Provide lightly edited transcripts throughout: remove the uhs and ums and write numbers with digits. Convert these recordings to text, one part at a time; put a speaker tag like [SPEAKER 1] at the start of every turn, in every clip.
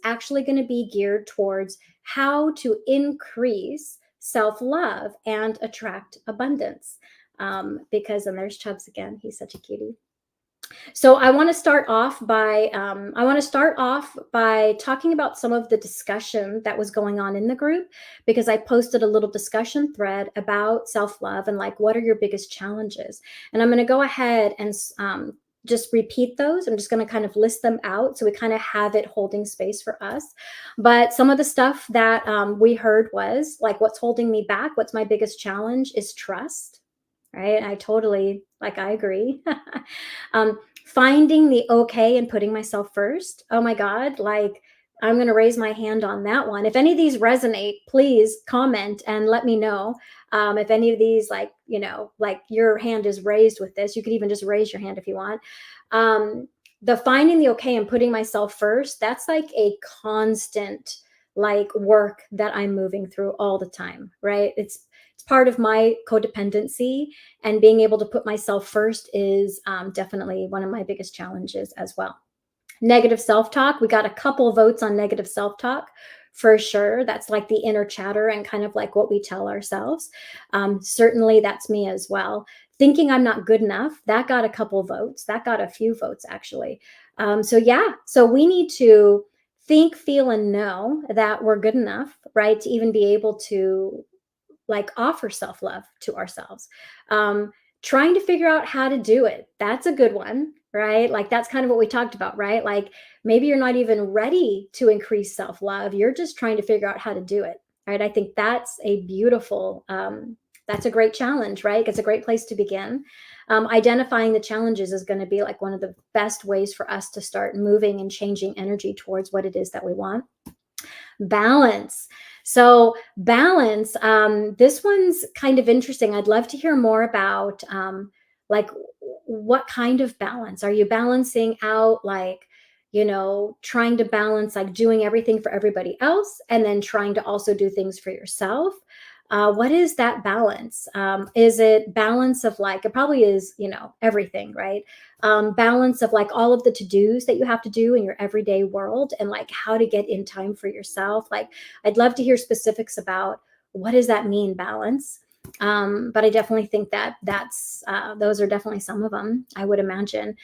[SPEAKER 1] actually going to be geared towards how to increase self-love and attract abundance. Because, and there's Chubbs again, he's such a cutie. So I want to start off by talking about some of the discussion that was going on in the group, because I posted a little discussion thread about self-love and like, what are your biggest challenges? And I'm going to go ahead and just repeat those. I'm just going to kind of list them out so we kind of have it holding space for us. But some of the stuff that we heard was like, what's holding me back? What's my biggest challenge is trust. Right? I totally, like, I agree. Finding the okay and putting myself first. Oh my God, like, I'm going to raise my hand on that one. If any of these resonate, please comment and let me know. If any of these, like, you know, like your hand is raised with this, you could even just raise your hand if you want. The finding the okay and putting myself first, that's like a constant like work that I'm moving through all the time, right? It's part of my codependency, and being able to put myself first is definitely one of my biggest challenges as well. Negative self-talk. We got a couple votes on negative self-talk for sure. That's like the inner chatter and kind of like what we tell ourselves. Certainly that's me as well. Thinking I'm not good enough, that got a couple votes. That got a few votes actually. So yeah, so we need to think, feel, and know that we're good enough, right? To even be able to like offer self-love to ourselves. Trying to figure out how to do it. That's a good one, right? Like that's kind of what we talked about, right? Like maybe you're not even ready to increase self-love. You're just trying to figure out how to do it, right? I think that's a beautiful, that's a great challenge, right? It's a great place to begin. Identifying the challenges is going to be like one of the best ways for us to start moving and changing energy towards what it is that we want. Balance. So balance, this one's kind of interesting. I'd love to hear more about like what kind of balance. Are you balancing out like, you know, trying to balance like doing everything for everybody else and then trying to also do things for yourself? What is that balance? Is it balance of like, it probably is, you know, everything, right? Balance of like all of the to-dos that you have to do in your everyday world and like how to get in time for yourself. Like, I'd love to hear specifics about what does that mean, balance? But I definitely think that those are definitely some of them, I would imagine.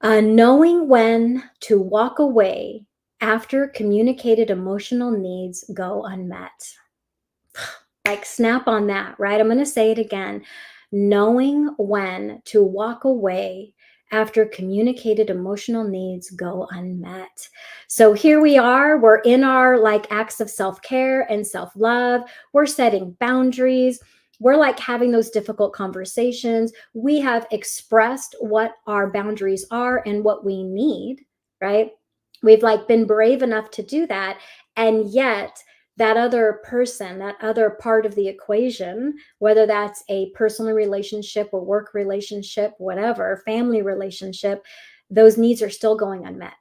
[SPEAKER 1] Knowing when to walk away after communicated emotional needs go unmet. Like snap on that, right? I'm going to say it again. Knowing when to walk away after communicated emotional needs go unmet. So here we are, we're in our like acts of self-care and self-love. We're setting boundaries. We're like having those difficult conversations. We have expressed what our boundaries are and what we need, right? We've like been brave enough to do that. And yet that other person, that other part of the equation, whether that's a personal relationship or work relationship, whatever, family relationship, those needs are still going unmet.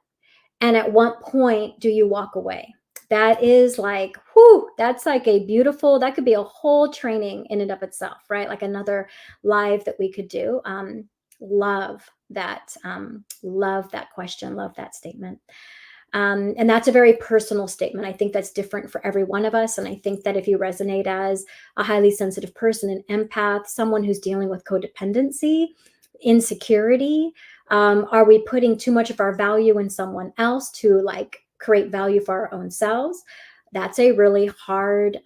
[SPEAKER 1] And at what point do you walk away? That is like, whew, that's like a beautiful, that could be a whole training in and of itself, right? Like another live that we could do. Love that question, love that statement. And that's a very personal statement. I think that's different for every one of us. And I think that if you resonate as a highly sensitive person, an empath, someone who's dealing with codependency, insecurity, are we putting too much of our value in someone else to like create value for our own selves? That's a really hard,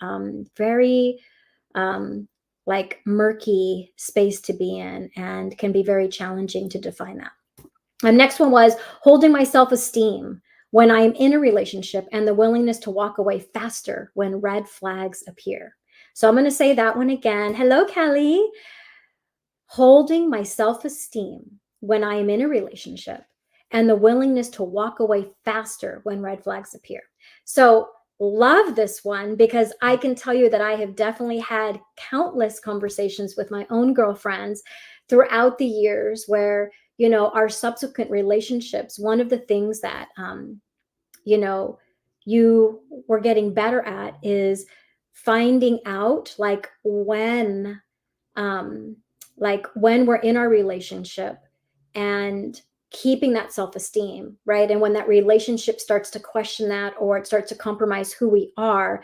[SPEAKER 1] very like murky space to be in, and can be very challenging to define that. The next one was holding my self-esteem when I'm in a relationship and the willingness to walk away faster when red flags appear. So I'm going to say that one again. Hello, Kelly. Holding my self-esteem when I am in a relationship and the willingness to walk away faster when red flags appear. So love this one, because I can tell you that I have definitely had countless conversations with my own girlfriends throughout the years where, you know, our subsequent relationships, one of the things that, you know, you were getting better at is finding out like when we're in our relationship and keeping that self-esteem, right? And when that relationship starts to question that, or it starts to compromise who we are,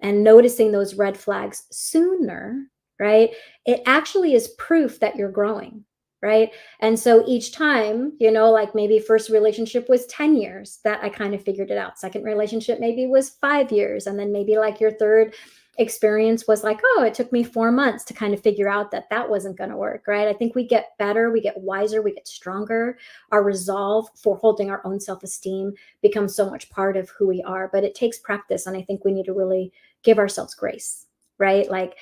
[SPEAKER 1] and noticing those red flags sooner, right? It actually is proof that you're growing, right? And so each time, like maybe first relationship was 10 years that I kind of figured it out. Second relationship maybe was 5 years. And then maybe like your third experience was like, oh, it took me 4 months to kind of figure out that that wasn't going to work, right? I think we get better, we get wiser, we get stronger. Our resolve for holding our own self-esteem becomes so much part of who we are, but it takes practice. And I think we need to really give ourselves grace, right? Like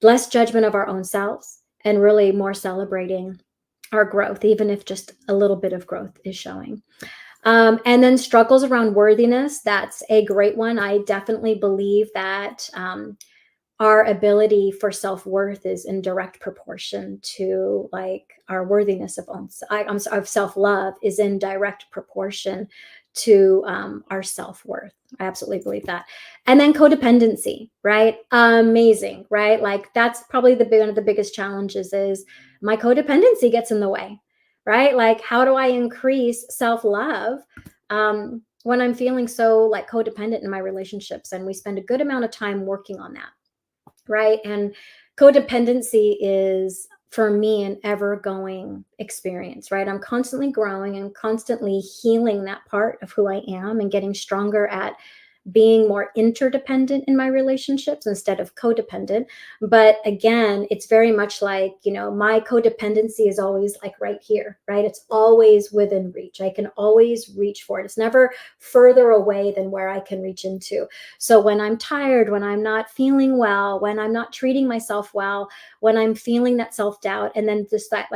[SPEAKER 1] less judgment of our own selves and really more celebrating our growth, even if just a little bit of growth is showing. And then struggles around worthiness. That's a great one. I definitely believe that our ability for self-worth is in direct proportion to like our worthiness of self-love is in direct proportion to our self-worth. I absolutely believe that. And then codependency, right? Amazing, right? Like that's probably one of the biggest challenges is my codependency gets in the way, right? Like how do I increase self-love when I'm feeling so like codependent in my relationships? And we spend a good amount of time working on that, right? And codependency is for me an ever going experience, right? I'm constantly growing and constantly healing that part of who I am and getting stronger at being more interdependent in my relationships instead of codependent. But again, it's very much like, my codependency is always like right here, right? It's always within reach. I can always reach for it. It's never further away than where I can reach into. So when I'm tired, when I'm not feeling well, when I'm not treating myself well, when I'm feeling that self-doubt, and then just that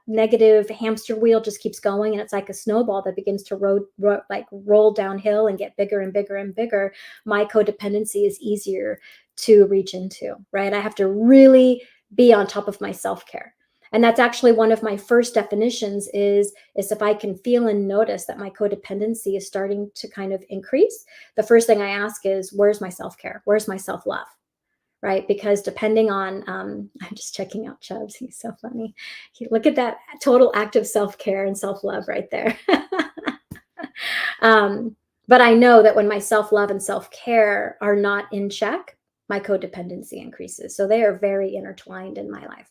[SPEAKER 1] negative hamster wheel just keeps going, and it's like a snowball that begins to roll downhill and get bigger and bigger and bigger, my codependency is easier to reach into, right? I have to really be on top of my self-care. And that's actually one of my first definitions is if I can feel and notice that my codependency is starting to kind of increase, the first thing I ask is, where's my self-care? Where's my self-love? Right? Because depending on, I'm just checking out Chubbs. He's so funny. Look at that total act of self-care and self-love right there. But I know that when my self-love and self-care are not in check, my codependency increases. So they are very intertwined in my life.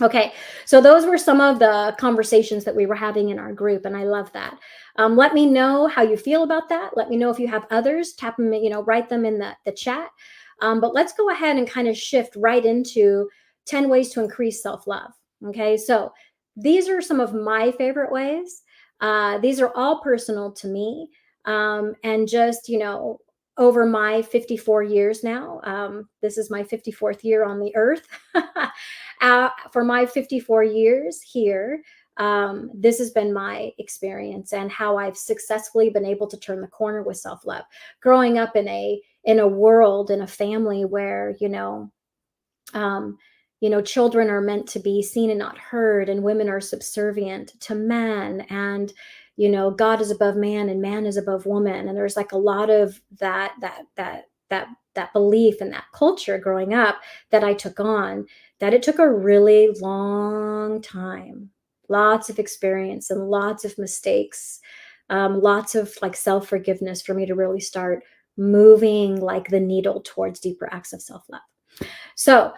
[SPEAKER 1] Okay, so those were some of the conversations that we were having in our group, and I love that. Let me know how you feel about that. Let me know if you have others. Tap them, write them in the chat. But let's go ahead and kind of shift right into 10 ways to increase self-love. Okay, so these are some of my favorite ways. These are all personal to me, and just, over my 54 years now, this is my 54th year on the earth. For my 54 years here, this has been my experience and how I've successfully been able to turn the corner with self-love. Growing up in a world, in a family where, children are meant to be seen and not heard, and women are subservient to men, and God is above man and man is above woman. And there's like a lot of that belief and that culture growing up that I took on, that it took a really long time, lots of experience and lots of mistakes, lots of like self-forgiveness for me to really start moving like the needle towards deeper acts of self-love. So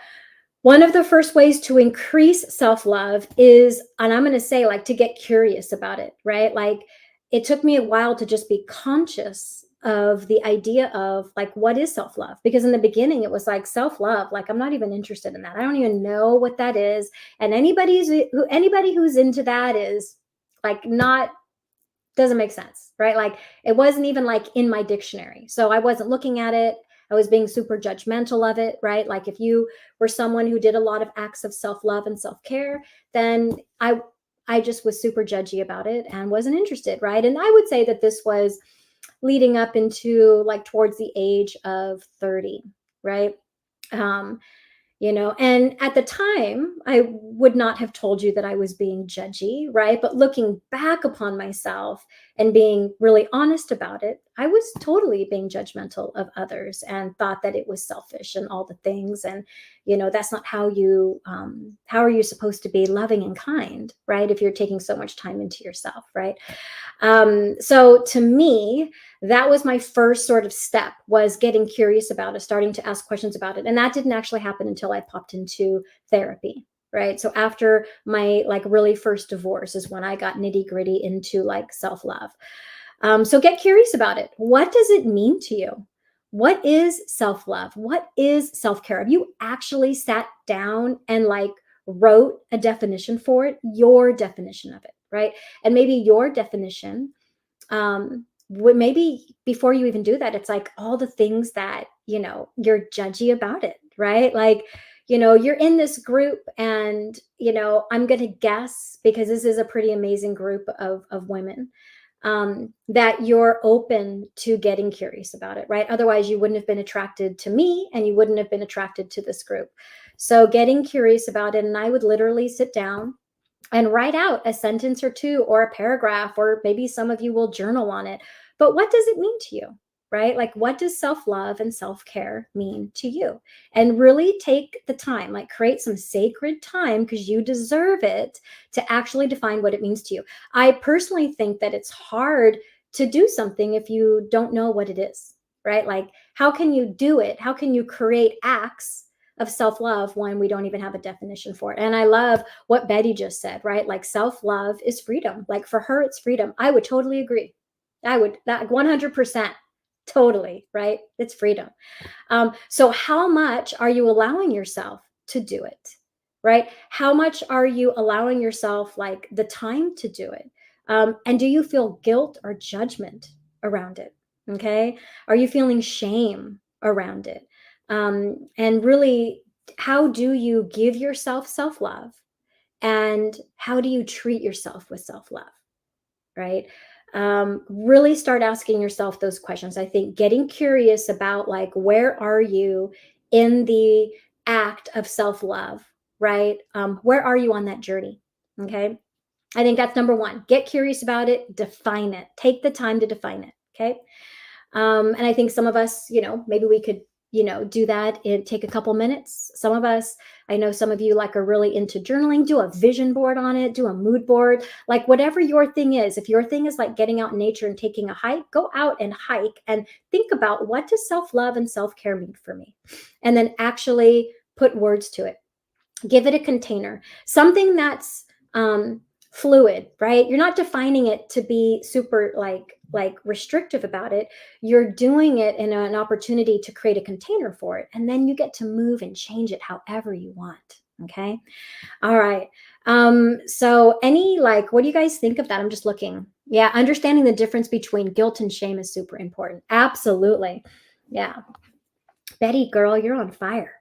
[SPEAKER 1] one of the first ways to increase self-love is, and I'm going to say like to get curious about it, right? Like it took me a while to just be conscious of the idea of like, what is self-love? Because in the beginning it was like self-love, like I'm not even interested in that. I don't even know what that is. And anybody who's into that is like doesn't make sense, right? Like it wasn't even like in my dictionary. So I wasn't looking at it. I was being super judgmental of it, right? Like if you were someone who did a lot of acts of self-love and self-care, then I just was super judgy about it and wasn't interested, right? And I would say that this was leading up into like towards the age of 30, right? And at the time, I would not have told you that I was being judgy, right? But looking back upon myself, and being really honest about it, I was totally being judgmental of others and thought that it was selfish and all the things. And, that's not how are you supposed to be loving and kind, right? If you're taking so much time into yourself, right? So to me, that was my first sort of step, was getting curious about it, starting to ask questions about it. And that didn't actually happen until I popped into therapy. Right. So after my like really first divorce is when I got nitty gritty into like self love. So get curious about it. What does it mean to you? What is self love? What is self care? Have you actually sat down and like wrote a definition for it, your definition of it, right? And maybe your definition, maybe before you even do that, it's like all the things that, you're judgy about it, right? Like, you're in this group and, I'm going to guess, because this is a pretty amazing group of women, that you're open to getting curious about it, right? Otherwise, you wouldn't have been attracted to me and you wouldn't have been attracted to this group. So getting curious about it. And I would literally sit down and write out a sentence or two or a paragraph, or maybe some of you will journal on it. But what does it mean to you? Right? Like, what does self love and self care mean to you? And really take the time, like, create some sacred time, because you deserve it, to actually define what it means to you. I personally think that it's hard to do something if you don't know what it is, right? Like, how can you do it? How can you create acts of self love when we don't even have a definition for it? And I love what Betty just said, right? Like, self love is freedom. Like, for her, it's freedom. I would totally agree. I would, that 100%, totally, right? It's freedom. So how much are you allowing yourself to do it, right? How much are you allowing yourself like the time to do it? And do you feel guilt or judgment around it? Okay. Are you feeling shame around it? And really, how do you give yourself self love? And how do you treat yourself with self love? Right? Really start asking yourself those questions. I think getting curious about, like, where are you in the act of self love, right? Where are you on that journey? Okay. I think that's number one. Get curious about it, define it, take the time to define it. Okay. And I think some of us, maybe we could, do that and take a couple minutes. Some of us, I know some of you like are really into journaling, do a vision board on it, do a mood board, like whatever your thing is. If your thing is like getting out in nature and taking a hike, go out and hike and think about, what does self-love and self-care mean for me? And then actually put words to it. Give it a container, something that's fluid, right? You're not defining it to be super like restrictive about it. You're doing it in an opportunity to create a container for it, and then you get to move and change it however you want. Okay. All right. So any, like, what do you guys think of that? I'm just looking. Yeah, understanding the difference between guilt and shame is super important. Absolutely. Yeah. Betty girl, you're on fire.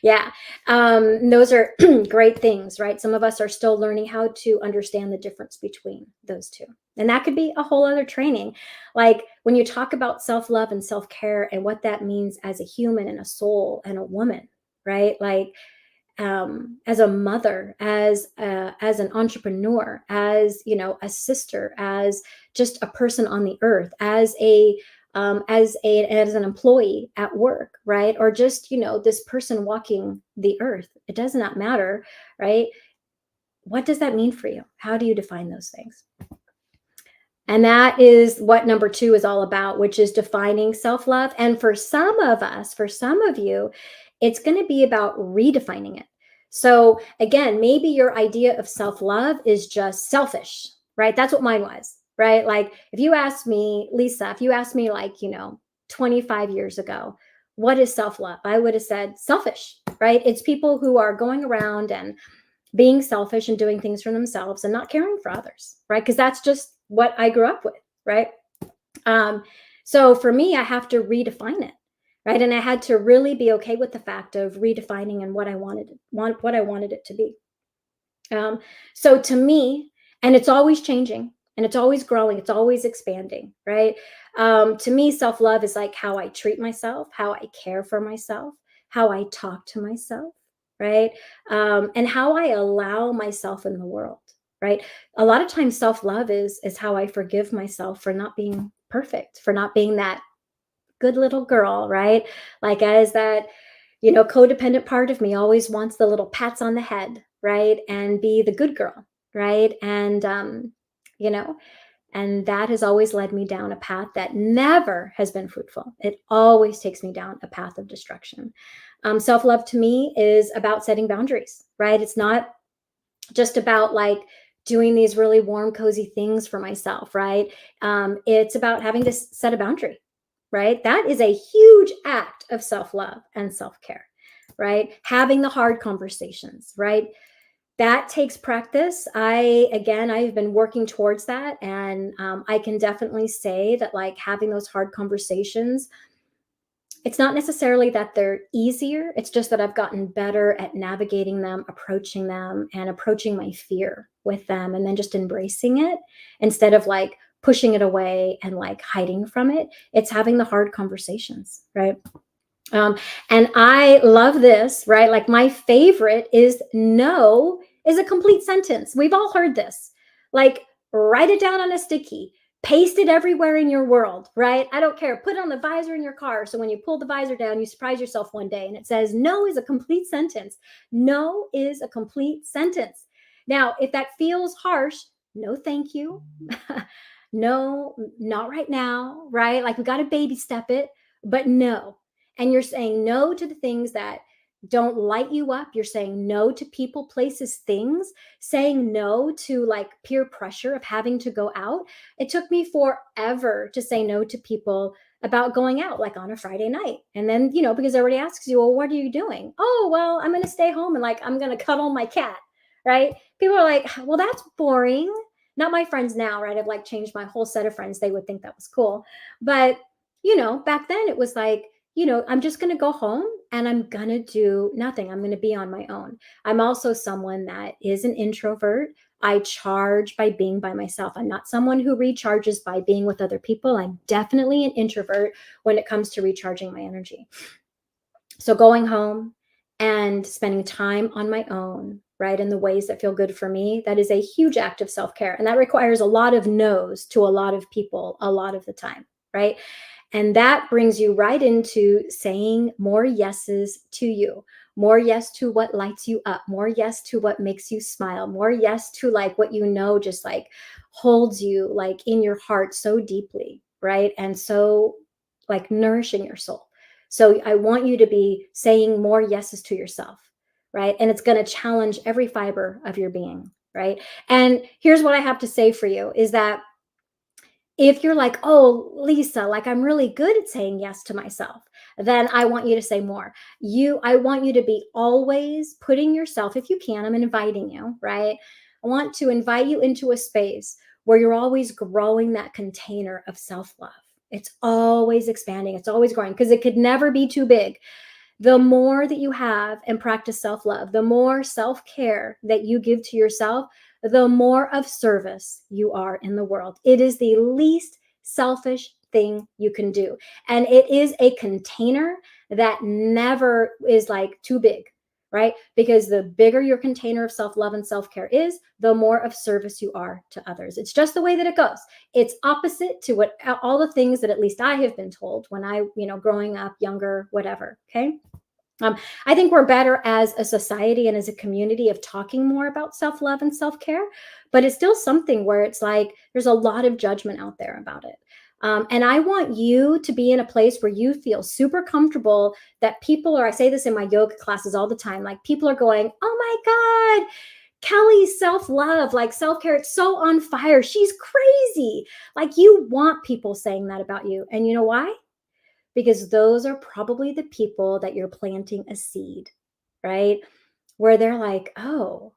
[SPEAKER 1] Yeah. Those are great things, right? Some of us are still learning how to understand the difference between those two. And that could be a whole other training. Like, when you talk about self-love and self-care and what that means as a human and a soul and a woman, right? Like, as a mother, as an entrepreneur, as, a sister, as just a person on the earth, as an employee at work, right? Or just, this person walking the earth. It does not matter, right? What does that mean for you? How do you define those things? And that is what number 2 is all about, which is defining self-love. And for some of us, for some of you, it's going to be about redefining it. So again, maybe your idea of self-love is just selfish, right? That's what mine was, right? Like, if you asked me, Lisa, if you asked me, like, 25 years ago, what is self-love? I would have said selfish, right? It's people who are going around and being selfish and doing things for themselves and not caring for others, right? Because that's just what I grew up with, right? So for me, I have to redefine it, right? And I had to really be okay with the fact of redefining and what I wanted it to be. So to me, and it's always changing and it's always growing, it's always expanding, right? To me, self-love is like how I treat myself, how I care for myself, how I talk to myself, right? And how I allow myself in the world, right? A lot of times self-love is how I forgive myself for not being perfect, for not being that good little girl, right? Like as that, codependent part of me always wants the little pats on the head, right? And be the good girl, right? You know, and that has always led me down a path that never has been fruitful. It always takes me down a path of destruction. Self love to me is about setting boundaries, right? It's not just about like doing these really warm, cozy things for myself, right? It's about having to set a boundary, right? That is a huge act of self love and self care, right? Having the hard conversations, right? That takes practice. I've been working towards that. And I can definitely say that, like, having those hard conversations, it's not necessarily that they're easier. It's just that I've gotten better at navigating them, and approaching my fear with them, and then just embracing it instead of like pushing it away and like hiding from it. It's having the hard conversations, right? Um, and I love this, right? Like my favorite is no is a complete sentence. We've all heard this. Like write it down on a sticky, paste it everywhere in your world, right? I don't care. Put it on the visor in your car. So when you pull the visor down, you surprise yourself one day and it says, no is a complete sentence. No is a complete sentence. Now, if that feels harsh, no, thank you. No, not right now, right? Like we got to baby step it, but no. And you're saying no to the things that don't light you up. You're saying no to people, places, things, saying no to like peer pressure of having to go out. It took me forever to say no to people about going out, like on a Friday night. And then, because everybody asks you, well, what are you doing? Oh, well, I'm going to stay home and like, I'm going to cuddle my cat, right? People are like, well, that's boring. Not my friends now, right? I've like changed my whole set of friends. They would think that was cool. But, back then it was like, I'm just going to go home and I'm going to do nothing. I'm going to be on my own. I'm also someone that is an introvert. I charge by being by myself. I'm not someone who recharges by being with other people. I'm definitely an introvert when it comes to recharging my energy. So going home and spending time on my own, right, in the ways that feel good for me, that is a huge act of self care. And that requires a lot of no's to a lot of people a lot of the time, right? And that brings you right into saying more yeses to you, more yes to what lights you up, more yes to what makes you smile, more yes to like what just like holds you like in your heart so deeply, right? And so like nourishing your soul. So I want you to be saying more yeses to yourself, right? And it's going to challenge every fiber of your being, right? And here's what I have to say for you is that if you're like, oh, Lisa, like I'm really good at saying yes to myself, then I want you to say more. I want you to be always putting yourself, if you can, I'm inviting you, right? I want to invite you into a space where you're always growing that container of self love. It's always expanding, it's always growing because it could never be too big. The more that you have and practice self love, the more self care that you give to yourself, the more of service you are in the world. It is the least selfish thing you can do. And it is a container that never is like too big, right? Because the bigger your container of self love and self care is, the more of service you are to others. It's just the way that it goes. It's opposite to what all the things that at least I have been told when growing up, younger, whatever. Okay. I think we're better as a society and as a community of talking more about self love and self care, but it's still something where it's like there's a lot of judgment out there about it. And I want you to be in a place where you feel super comfortable that people are, I say this in my yoga classes all the time, like people are going, oh my God, Kelly's self love, like self care, it's so on fire. She's crazy. Like you want people saying that about you. And you know why? Because those are probably the people that you're planting a seed, right? Where they're like, oh,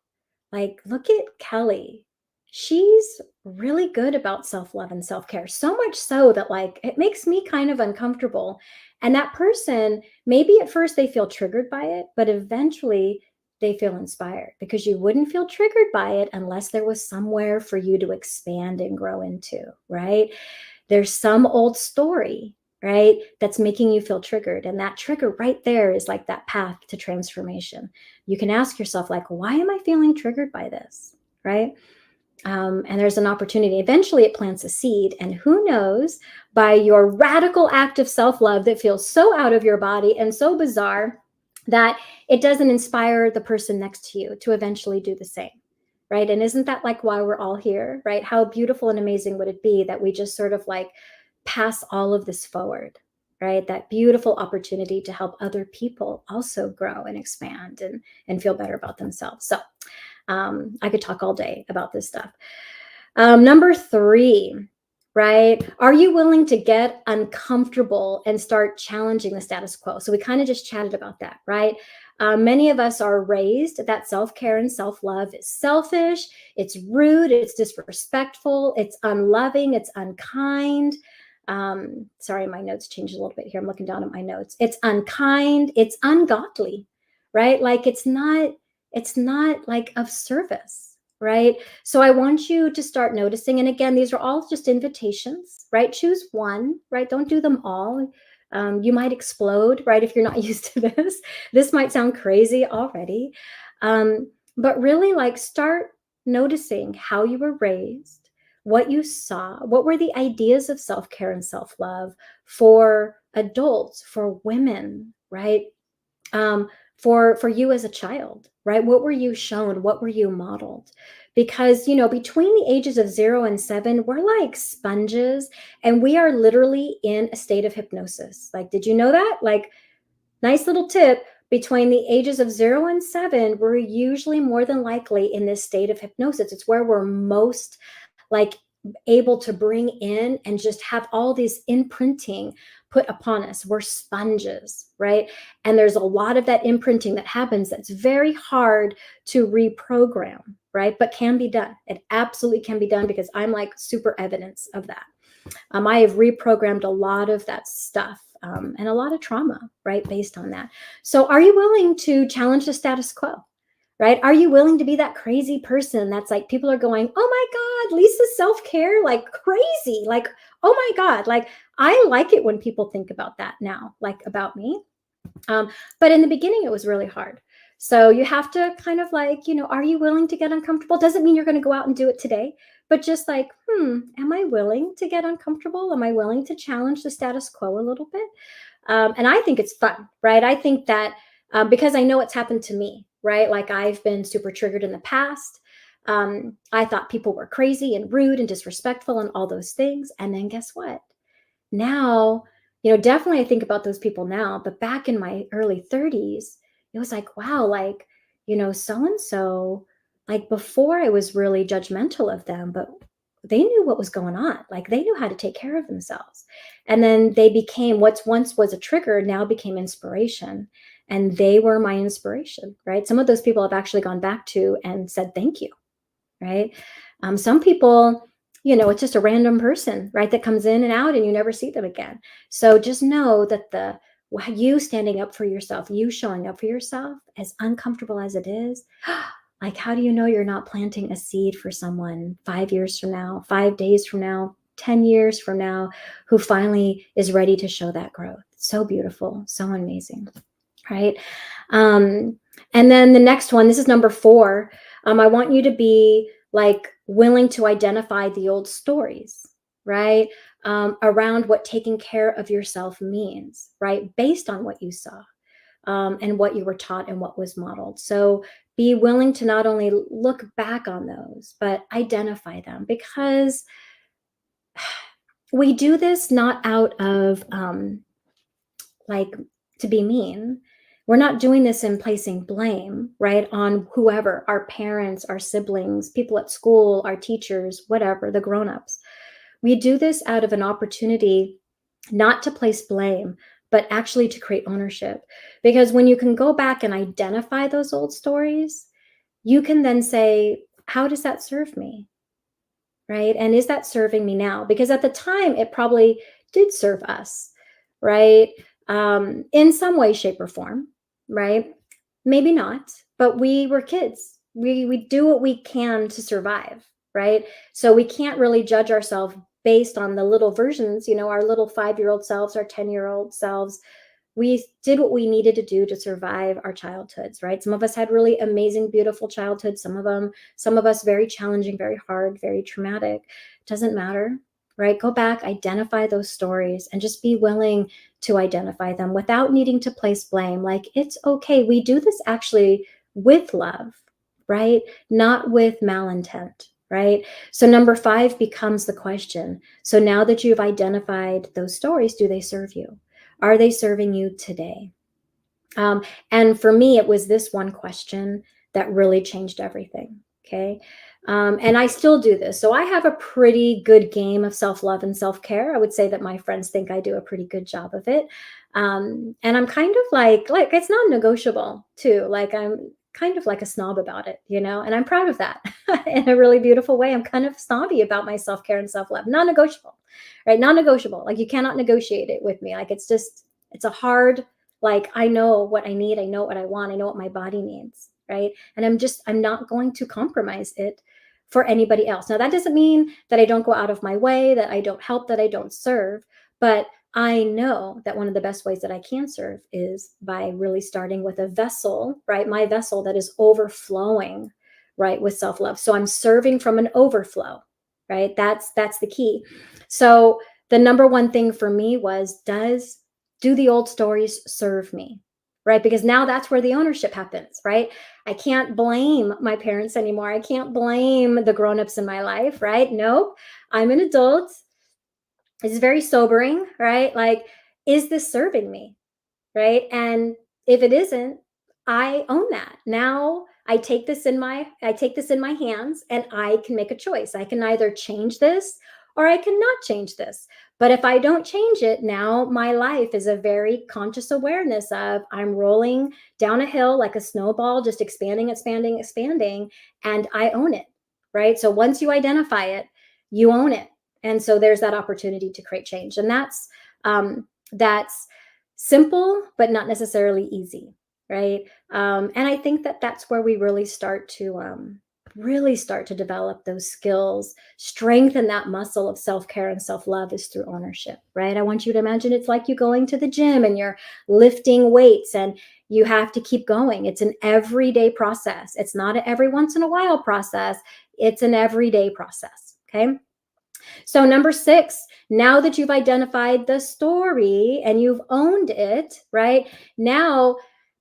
[SPEAKER 1] like, look at Kelly. She's really good about self love and self care, so much so that, like, it makes me kind of uncomfortable. And that person, maybe at first they feel triggered by it, but eventually they feel inspired because you wouldn't feel triggered by it unless there was somewhere for you to expand and grow into, right? There's some old story, right, that's making you feel triggered. And that trigger right there is like that path to transformation. You can ask yourself, like, why am I feeling triggered by this? Right? And there's an opportunity. Eventually, it plants a seed. And who knows, by your radical act of self-love that feels so out of your body and so bizarre that it doesn't inspire the person next to you to eventually do the same. Right. And isn't that like why we're all here? Right. How beautiful and amazing would it be that we just sort of like pass all of this forward? Right. That beautiful opportunity to help other people also grow and expand and feel better about themselves. So I could talk all day about this stuff. Number 3, right? Are you willing to get uncomfortable and start challenging the status quo? So we kind of just chatted about that, right? Many of us are raised that self-care and self-love is selfish, it's rude, it's disrespectful, it's unloving, it's unkind. Sorry, my notes changed a little bit here. I'm looking down at my notes. It's unkind, it's ungodly, right? Like it's not like of service, right? So I want you to start noticing. And again, these are all just invitations, right? Choose one, right? Don't do them all. You might explode, right? If you're not used to this. This might sound crazy already. But really, like, start noticing how you were raised, what you saw, what were the ideas of self care and self love for adults, for women, right? um, for you as a child, right? What were you shown? What were you modeled? Because between the ages of 0 and 7, we're like sponges, and we are literally in a state of hypnosis. Like, did you know that? Like, nice little tip. Between the ages of 0 and 7, we're usually more than likely in this state of hypnosis. It's where we're most like able to bring in and just have all this imprinting put upon us. We're sponges, right? And there's a lot of that imprinting that happens that's very hard to reprogram, right? But can be done. It absolutely can be done, because I'm like super evidence of that. I have reprogrammed a lot of that stuff, and a lot of trauma, right, based on that. So, are you willing to challenge the status quo? Right? Are you willing to be that crazy person that's like, people are going, oh my God, Lisa's self care, like crazy. Like, oh my God. Like, I like it when people think about that now, like about me. But in the beginning, it was really hard. So you have to kind of like, are you willing to get uncomfortable? Doesn't mean you're going to go out and do it today, but just like, am I willing to get uncomfortable? Am I willing to challenge the status quo a little bit? And I think it's fun, right? I think that because I know it's happened to me, right? Like, I've been super triggered in the past. I thought people were crazy and rude and disrespectful and all those things. And then guess what? Now, definitely I think about those people now, but back in my early 30s, it was like, wow, like, so and so, like, before I was really judgmental of them, but they knew what was going on. Like, they knew how to take care of themselves. And then they became, what's once was a trigger now became inspiration. And they were my inspiration, right? Some of those people I've actually gone back to and said thank you, right? Some people, it's just a random person, right, that comes in and out and you never see them again. So just know that you standing up for yourself, you showing up for yourself, as uncomfortable as it is, like, how do you know you're not planting a seed for someone 5 years from now, 5 days from now, 10 years from now, who finally is ready to show that growth? So beautiful, so amazing, right? And then the next one, this is number 4. I want you to be like willing to identify the old stories, right? Around what taking care of yourself means, right? Based on what you saw, and what you were taught and what was modeled. So be willing to not only look back on those, but identify them, because we do this not out of like to be mean. We're not doing this in placing blame, right, on whoever, our parents, our siblings, people at school, our teachers, whatever, the grown-ups. We do this out of an opportunity not to place blame, but actually to create ownership. Because when you can go back and identify those old stories, you can then say, how does that serve me? Right? And is that serving me now? Because at the time, it probably did serve us, right? In some way, shape, or form, right? Maybe not, but we were kids. We do what we can to survive, right? So we can't really judge ourselves based on the little versions, our little 5-year-old selves, our 10-year-old selves. We did what we needed to do to survive our childhoods, right? Some of us had really amazing, beautiful childhoods. Some of us very challenging, very hard, very traumatic. Doesn't matter, right? Go back, identify those stories, and just be willing to identify them without needing to place blame. Like, it's okay. We do this actually with love, right? Not with malintent, right? So, number 5 becomes the question. So, now that you've identified those stories, do they serve you? Are they serving you today? Um, and for me, it was this one question that really changed everything. Okay. And I still do this. So I have a pretty good game of self love and self care. I would say that my friends think I do a pretty good job of it. And I'm kind of like it's non negotiable too. Like I'm kind of like a snob about it, and I'm proud of that in a really beautiful way. I'm kind of snobby about my self care and self love, non negotiable, right? Non negotiable. Like you cannot negotiate it with me. Like it's a hard, like I know what I need, I know what I want, I know what my body needs, right? And I'm not going to compromise it for anybody else. Now that doesn't mean that I don't go out of my way, that I don't help, that I don't serve, but I know that one of the best ways that I can serve is by really starting with a vessel, right? My vessel that is overflowing, right, with self-love. So I'm serving from an overflow, right? That's the key. So the number one thing for me was, do the old stories serve me? Right? Because now that's where the ownership happens, right? I can't blame my parents anymore. I can't blame the grown-ups in my life, right? Nope. I'm an adult. It's very sobering, right? Like, is this serving me? Right? And if it isn't, I own that. Now I take this in my hands and I can make a choice. I can either change this or I cannot change this. But if I don't change it, now my life is a very conscious awareness of I'm rolling down a hill like a snowball, just expanding, expanding, expanding, and I own it. Right? So once you identify it, you own it. And so there's that opportunity to create change. And that's simple, but not necessarily easy, right? And I think that that's where we really start to develop those skills, strengthen that muscle of self care and self love is through ownership, right? I want you to imagine it's like you going to the gym and you're lifting weights and you have to keep going. It's an everyday process. It's not an every once in a while process. It's an everyday process. Okay. So, number 6, now that you've identified the story and you've owned it, right? Now,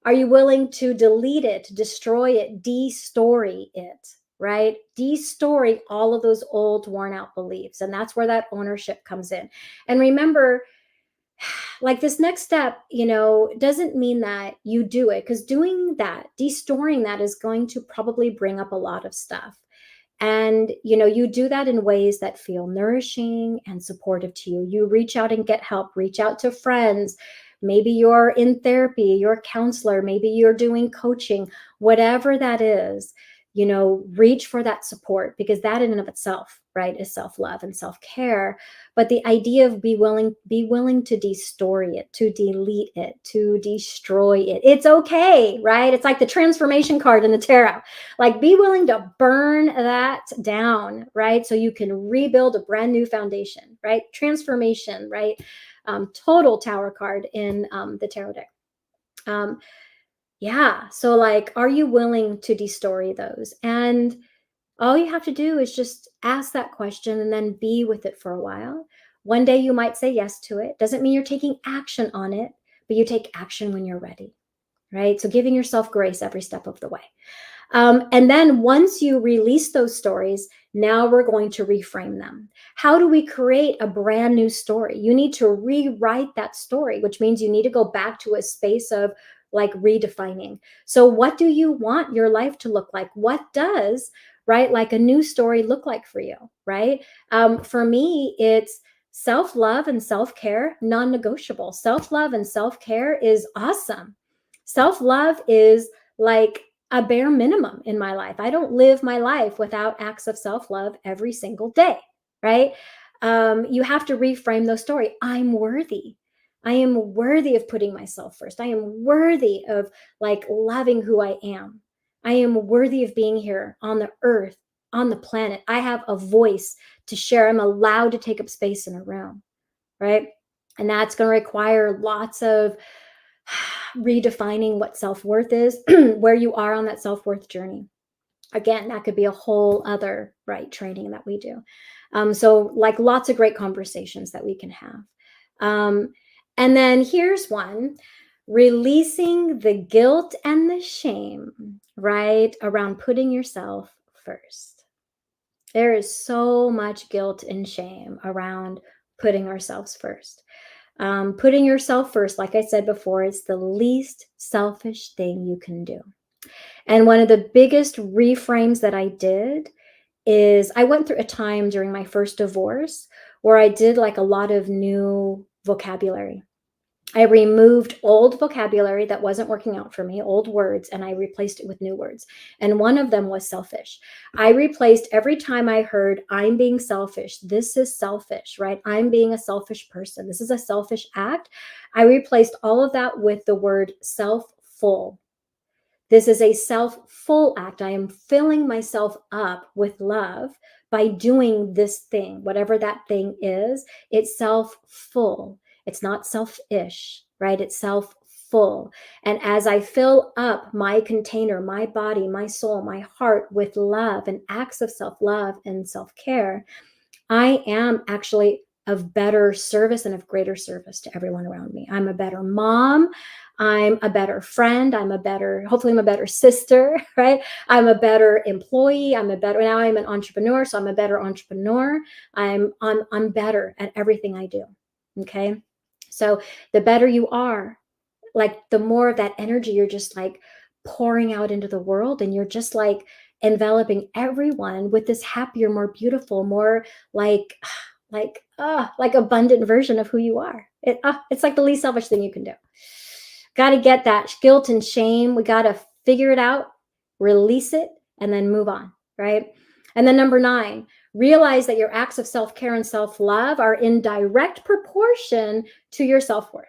[SPEAKER 1] are you willing to delete it, destroy it, de-story it, right? De-story all of those old, worn out beliefs. And that's where that ownership comes in. And remember, like this next step, doesn't mean that you do it, because doing that, de-storing that is going to probably bring up a lot of stuff. And you do that in ways that feel nourishing and supportive to you. You reach out and get help, reach out to friends. Maybe you're in therapy, you're a counselor, maybe you're doing coaching, whatever that is. Reach for that support, because that in and of itself, right, is self-love and self-care. But the idea of be willing to destory it, to delete it, to destroy it, it's okay, right? It's like the transformation card in the tarot. Like, be willing to burn that down, right? So you can rebuild a brand new foundation, right? Transformation, right? Total tower card in the tarot deck. Yeah. So, like, are you willing to destory those? And all you have to do is just ask that question and then be with it for a while. One day you might say yes to it. Doesn't mean you're taking action on it, but you take action when you're ready, right? So, giving yourself grace every step of the way. And then once you release those stories, now we're going to reframe them. How do we create a brand new story? You need to rewrite that story, which means you need to go back to a space of like redefining. So, what do you want your life to look like? What does, right, like a new story look like for you, right? For me, it's self love and self care, non negotiable. Self love and self care is awesome. Self love is like a bare minimum in my life. I don't live my life without acts of self love every single day, right? You have to reframe those stories. I'm worthy. I am worthy of putting myself first. I am worthy of like loving who I am. I am worthy of being here on the earth, on the planet. I have a voice to share. I'm allowed to take up space in a room, right? And that's going to require lots of redefining what self-worth is, where you are on that self-worth journey. Again, that could be a whole other, right, training that we do. So like lots of great conversations that we can have. Um, and then here's one: releasing the guilt and the shame, right, around putting yourself first. There is so much guilt and shame around putting ourselves first. Putting yourself first, like I said before, is the least selfish thing you can do. And one of the biggest reframes that I did is I went through a time during my first divorce where I did like a lot of new vocabulary. I removed old vocabulary that wasn't working out for me, old words, and I replaced it with new words. And one of them was selfish. I replaced every time I heard, I'm being selfish, this is selfish, right? I'm being a selfish person. This is a selfish act. I replaced all of that with the word self-full. This is a self-full act. I am filling myself up with love by doing this thing, whatever that thing is. It's self-full. It's not selfish, right? It's self-full. And as I fill up my container, my body, my soul, my heart with love and acts of self-love and self-care, I am actually of better service and of greater service to everyone around me. I'm a better mom. I'm a better friend. Hopefully I'm a better sister, right? I'm a better employee. Now I'm an entrepreneur. So I'm a better entrepreneur. I'm better at everything I do. Okay. So the better you are, like the more of that energy you're just like pouring out into the world, and you're just like enveloping everyone with this happier, more beautiful, more like like abundant version of who you are. It's like the least selfish thing you can do. Got to get that guilt and shame. We got to figure it out, release it, and then move on, right? And then number 9, realize that your acts of self-care and self-love are in direct proportion to your self-worth.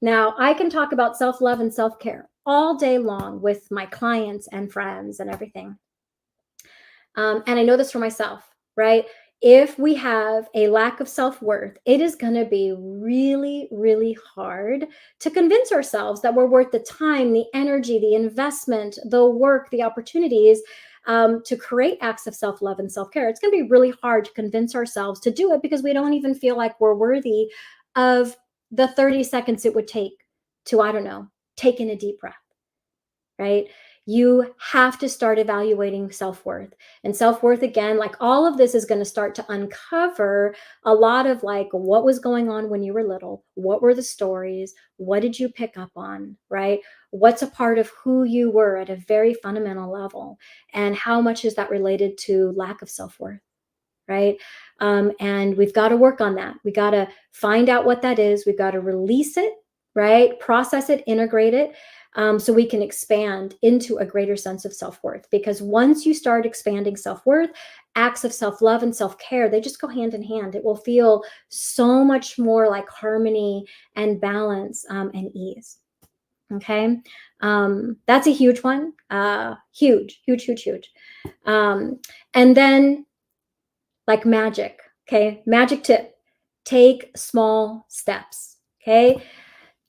[SPEAKER 1] Now, I can talk about self-love and self-care all day long with my clients and friends and everything. And I know this for myself, right? If we have a lack of self-worth, it is going to be really, really hard to convince ourselves that we're worth the time, the energy, the investment, the work, the opportunities to create acts of self-love and self-care. It's going to be really hard to convince ourselves to do it because we don't even feel like we're worthy of the 30 seconds it would take to, I don't know, take in a deep breath, right? You have to start evaluating self-worth. And self-worth, again, like all of this is going to start to uncover a lot of like what was going on when you were little, what were the stories, what did you pick up on, right? What's a part of who you were at a very fundamental level, and how much is that related to lack of self-worth, right? And we've got to work on that. We got to find out what that is. We've got to release it, right? Process it, integrate it, so we can expand into a greater sense of self-worth. Because once you start expanding self-worth, acts of self-love and self-care, they just go hand in hand. It will feel so much more like harmony and balance and ease. Okay. That's a huge one. Huge, huge, huge, huge. And then like magic. Okay. Magic tip: take small steps. Okay.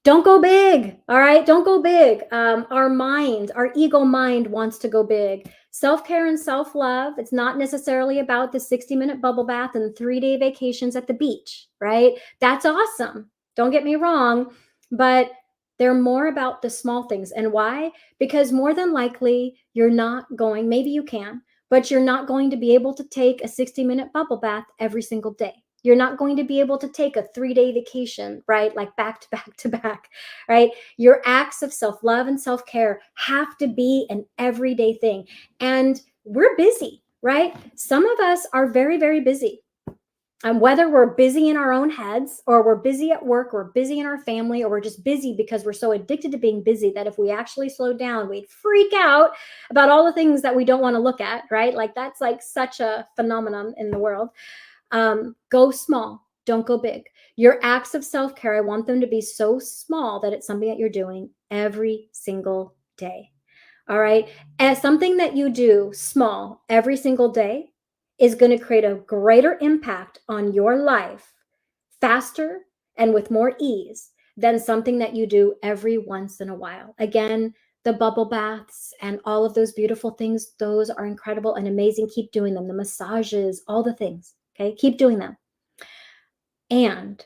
[SPEAKER 1] Don't go big. All right. Don't go big. Our ego mind wants to go big. Self-care and self-love, it's not necessarily about the 60-minute bubble bath and 3-day vacations at the beach, right? That's awesome. Don't get me wrong, but they're more about the small things. And why? Because more than likely, maybe you can, but you're not going to be able to take a 60-minute bubble bath every single day. You're not going to be able to take a 3-day vacation, right? Like back to back to back, right? Your acts of self-love and self-care have to be an everyday thing. And we're busy, right? Some of us are very, very busy. And whether we're busy in our own heads, or we're busy at work, or busy in our family, or we're just busy because we're so addicted to being busy that if we actually slowed down, we'd freak out about all the things that we don't want to look at, right? Like that's like such a phenomenon in the world. Go small, don't go big. Your acts of self-care, I want them to be so small that it's something that you're doing every single day. All right. And something that you do small every single day is going to create a greater impact on your life faster and with more ease than something that you do every once in a while. Again, the bubble baths and all of those beautiful things, those are incredible and amazing. Keep doing them. The massages, all the things. Okay, keep doing them. And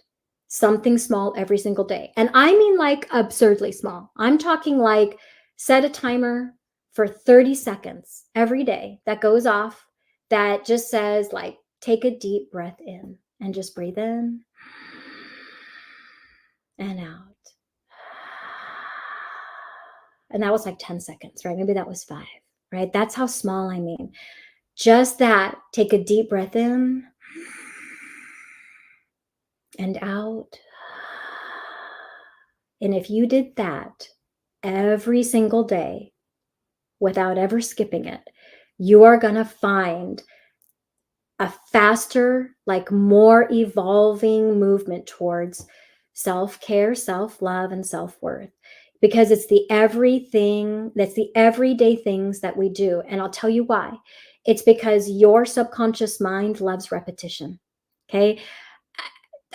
[SPEAKER 1] something small every single day. And I mean like absurdly small. I'm talking like set a timer for 30 seconds every day that goes off that just says, like, take a deep breath in and just breathe in and out. And that was like 10 seconds, right? Maybe that was 5, right? That's how small I mean. Just that, take a deep breath in and out. And if you did that every single day without ever skipping it, you are going to find a faster, like more evolving movement towards self-care, self-love, and self-worth, because it's the everything, that's the everyday things that we do. And I'll tell you why. It's because your subconscious mind loves repetition. Okay.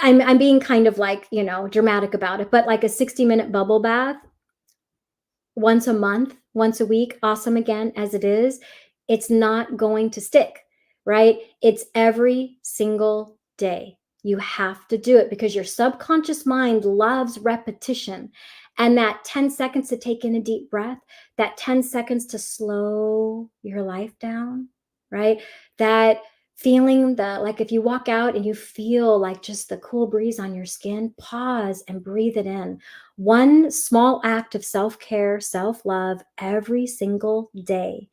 [SPEAKER 1] I'm being kind of like, dramatic about it, but like a 60-minute bubble bath once a month, once a week, awesome again as it is, it's not going to stick, right? It's every single day. You have to do it because your subconscious mind loves repetition. And that 10 seconds to take in a deep breath, that 10 seconds to slow your life down, right? That feeling, like if you walk out and you feel like just the cool breeze on your skin, pause and breathe it in. One small act of self-care, self-love every single day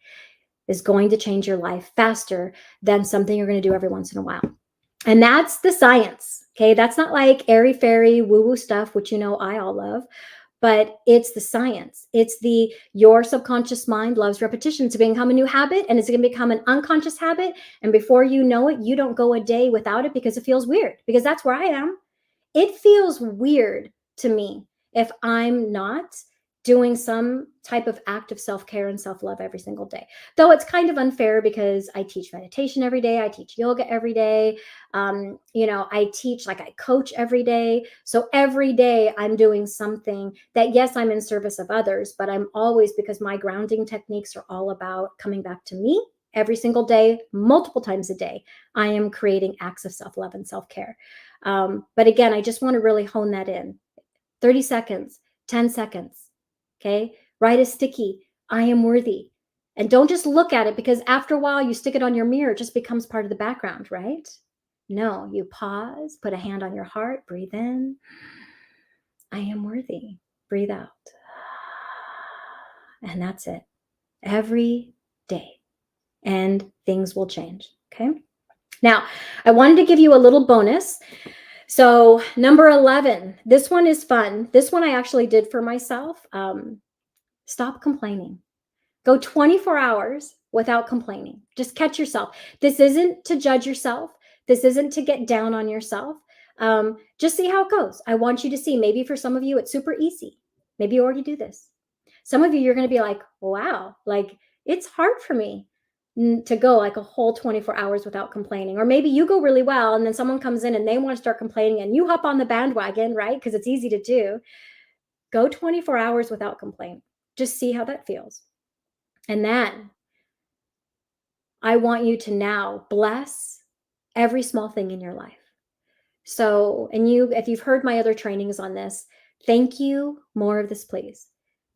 [SPEAKER 1] is going to change your life faster than something you're going to do every once in a while. And that's the science. Okay. That's not like airy fairy woo-woo stuff, which I all love, but it's the science. It's your subconscious mind loves repetition to become a new habit, and it's going to become an unconscious habit. And before you know it, you don't go a day without it because it feels weird, because that's where I am. It feels weird to me if I'm not doing some type of act of self-care and self-love every single day. Though it's kind of unfair because I teach meditation every day. I teach yoga every day. I teach, like, I coach every day. So every day I'm doing something that, yes, I'm in service of others, but I'm always, because my grounding techniques are all about coming back to me every single day, multiple times a day. I am creating acts of self-love and self-care. But again, I just want to really hone that in. 30 seconds, 10 seconds. Okay. Write a sticky, I am worthy. And don't just look at it, because after a while you stick it on your mirror, it just becomes part of the background, right? No, you pause, put a hand on your heart, breathe in. I am worthy. Breathe out. And that's it. Every day. And things will change. Okay. Now, I wanted to give you a little bonus. So number 11, this one is fun. This one I actually did for myself. Stop complaining. Go 24 hours without complaining. Just catch yourself. This isn't to judge yourself. This isn't to get down on yourself. Just see how it goes. I want you to see, maybe for some of you, it's super easy. Maybe you already do this. Some of you, you're going to be like, wow, like, it's hard for me to go like a whole 24 hours without complaining. Or maybe you go really well, and then someone comes in and they want to start complaining and you hop on the bandwagon, right? Because it's easy to do. Go 24 hours without complaining. Just see how that feels. And then I want you to now bless every small thing in your life. So, and if you've heard my other trainings on this, thank you, more of this, please.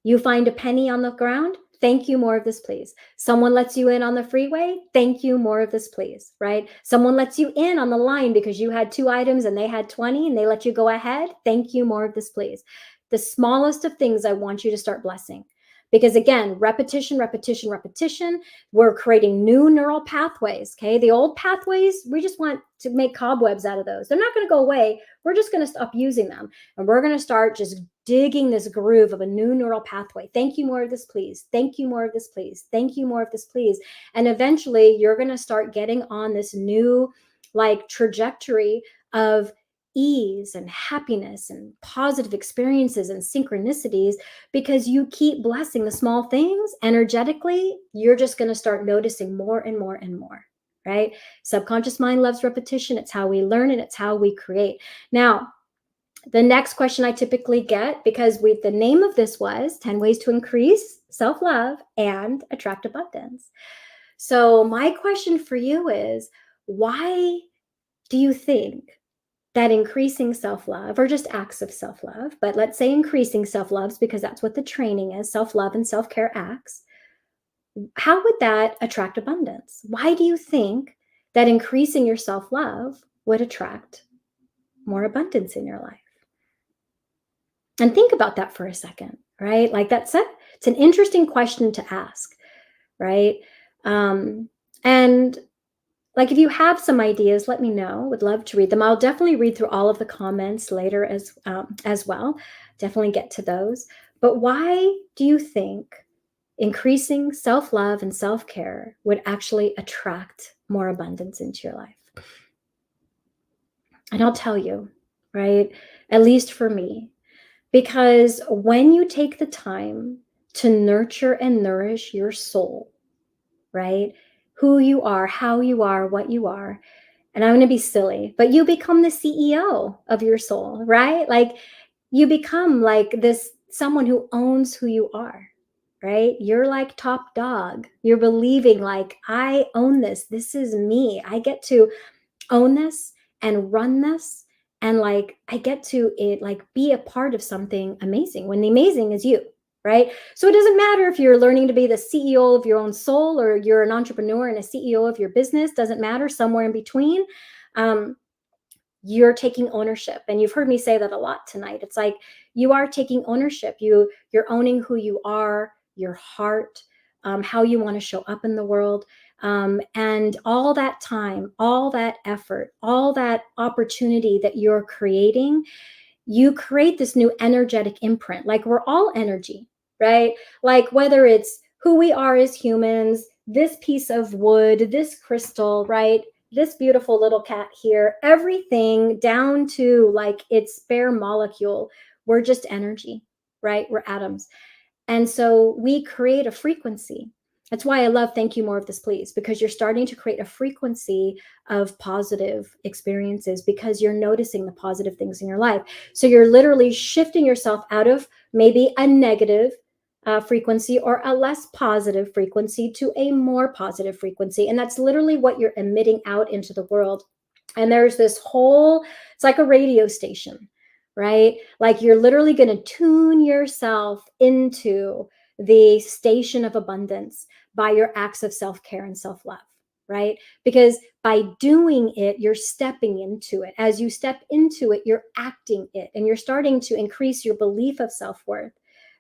[SPEAKER 1] You find a penny on the ground, thank you, more of this, please. Someone lets you in on the freeway, thank you, more of this, please, right? Someone lets you in on the line because you had 2 items and they had 20 and they let you go ahead, thank you, more of this, please. The smallest of things I want you to start blessing. Because again, repetition, repetition, repetition, we're creating new neural pathways, okay? The old pathways, we just want to make cobwebs out of those. They're not going to go away. We're just going to stop using them. And we're going to start just digging this groove of a new neural pathway. Thank you, more of this, please. Thank you, more of this, please. Thank you, more of this, please. And eventually you're going to start getting on this new, like, trajectory of ease and happiness and positive experiences and synchronicities, because you keep blessing the small things energetically. You're just going to start noticing more and more and more, right? Subconscious mind loves repetition. It's how we learn and it's how we create. Now, The next question I typically get, because the name of this was 10 ways to increase self-love and attract abundance. So my question for you is, why do you think that increasing self-love, or just acts of self-love, but let's say increasing self-loves because that's what the training is, self-love and self-care acts, how would that attract abundance? Why do you think that increasing your self-love would attract more abundance in your life? And think about that for a second, right? Like it's an interesting question to ask, right? And like, if you have some ideas, let me know. Would love to read them. I'll definitely read through all of the comments later as well. Definitely get to those. But why do you think increasing self-love and self-care would actually attract more abundance into your life? And I'll tell you, right? At least for me, because when you take the time to nurture and nourish your soul, right? Who you are, how you are, what you are. And I'm going to be silly, but you become the CEO of your soul, right? Like, you become like this someone who owns who you are, right? You're like top dog. You're believing like, I own this. This is me. I get to own this and run this, and like I get to like be a part of something amazing, when the amazing is you, right? So it doesn't matter if you're learning to be the CEO of your own soul, or you're an entrepreneur and a CEO of your business. Doesn't matter, somewhere in between. um, you're taking ownership, and you've heard me say that a lot tonight. It's like, you are taking ownership. You're owning who you are, your heart, how you want to show up in the world. And all that time, all that effort, all that opportunity that you're creating, you create this new energetic imprint. Like, we're all energy, right? Like, whether it's who we are as humans, this piece of wood, this crystal, right? This beautiful little cat here, everything down to like its bare molecule, we're just energy, right? We're atoms. And so we create a frequency. That's why I love Thank You More of This Please, because you're starting to create a frequency of positive experiences, because you're noticing the positive things in your life. So you're literally shifting yourself out of maybe a negative frequency, or a less positive frequency, to a more positive frequency. And that's literally what you're emitting out into the world. And there's this whole, it's like a radio station, right? Like, you're literally going to tune yourself into the station of abundance by your acts of self-care and self-love, right? Because by doing it, you're stepping into it. As you step into it, you're acting it, and you're starting to increase your belief of self-worth,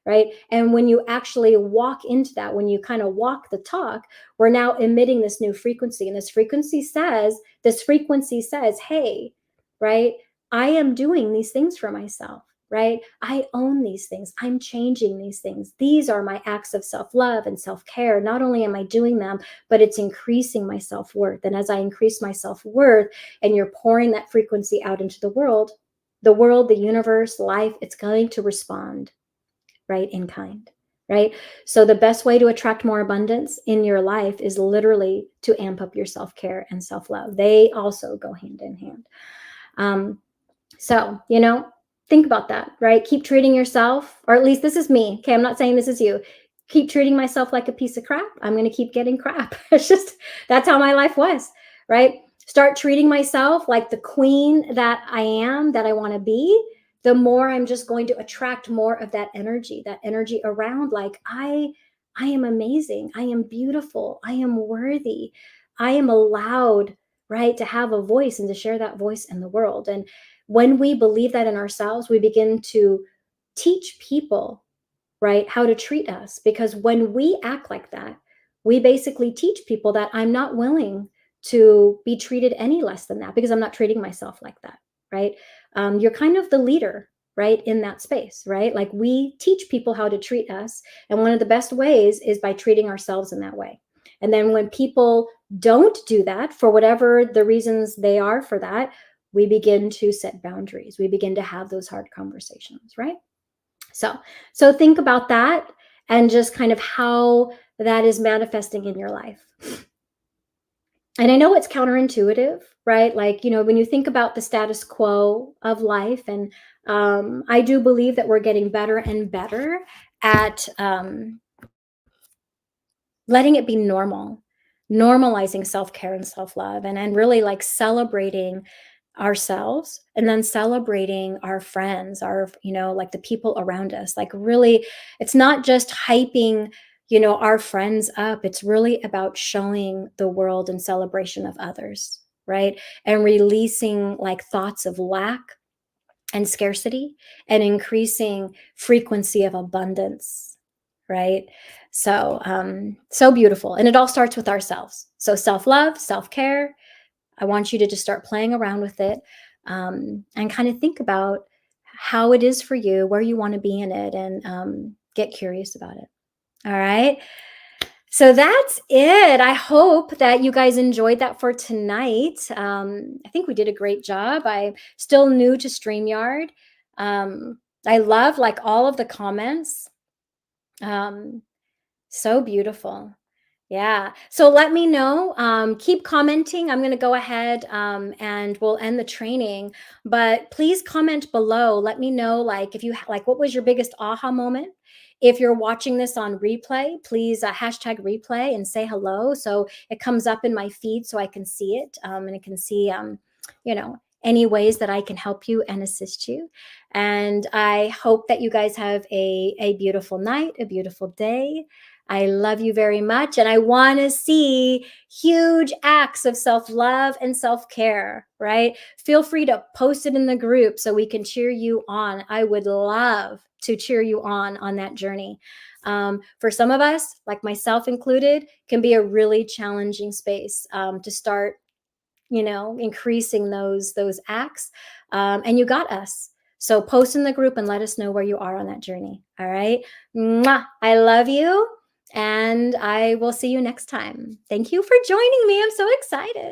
[SPEAKER 1] right? And when you actually walk into that, when you kind of walk the talk, we're now emitting this new frequency. And this frequency says, hey, right? I am doing these things for myself, right? I own these things. I'm changing these things. These are my acts of self-love and self-care. Not only am I doing them, but it's increasing my self-worth. And as I increase my self-worth, and you're pouring that frequency out into the world, the universe, life, it's going to respond, right, in kind, right? So the best way to attract more abundance in your life is literally to amp up your self-care and self-love. They also go hand in hand. So, think about that, right? Keep treating yourself, or at least this is me. Okay, I'm not saying this is you. Keep treating myself like a piece of crap. I'm going to keep getting crap. It's just, that's how my life was, right? Start treating myself like the queen that I am, that I want to be. The more I'm just going to attract more of that energy around, like, I am amazing. I am beautiful. I am worthy. I am allowed, right, to have a voice and to share that voice in the world. And when we believe that in ourselves, we begin to teach people, right, how to treat us. Because when we act like that, we basically teach people that I'm not willing to be treated any less than that, because I'm not treating myself like that, right? You're kind of the leader, right, in that space, right? Like, we teach people how to treat us. And one of the best ways is by treating ourselves in that way. And then when people don't do that, for whatever the reasons they are for that, we begin to set boundaries. We begin to have those hard conversations, right? So think about that, and just kind of how that is manifesting in your life. And I know it's counterintuitive, right? Like, when you think about the status quo of life, and I do believe that we're getting better and better at letting it be normal, normalizing self-care and self-love, and really like celebrating ourselves, and then celebrating our friends, our, like the people around us. Like, really, it's not just hyping, our friends up. It's really about showing the world in celebration of others, right? And releasing like thoughts of lack and scarcity, and increasing frequency of abundance, right? So beautiful. And it all starts with ourselves. So self-love, self-care. I want you to just start playing around with it, and kind of think about how it is for you, where you want to be in it, and get curious about it. All right. So that's it. I hope that you guys enjoyed that for tonight. I think we did a great job. I'm still new to StreamYard. I love like all of the comments. Um, so beautiful. Yeah. So let me know. Keep commenting. I'm going to go ahead, and we'll end the training. But please comment below. Let me know, like, if you like, what was your biggest aha moment? If you're watching this on replay, please hashtag replay and say hello, so it comes up in my feed so I can see it, and it can see, any ways that I can help you and assist you. And I hope that you guys have a beautiful night, a beautiful day. I love you very much. And I want to see huge acts of self-love and self-care, right? Feel free to post it in the group so we can cheer you on. I would love to cheer you on that journey. For some of us, like myself included, can be a really challenging space, to start, increasing those acts. And you got us. So post in the group and let us know where you are on that journey. All right. Mwah! I love you. And I will see you next time. Thank you for joining me. I'm so excited.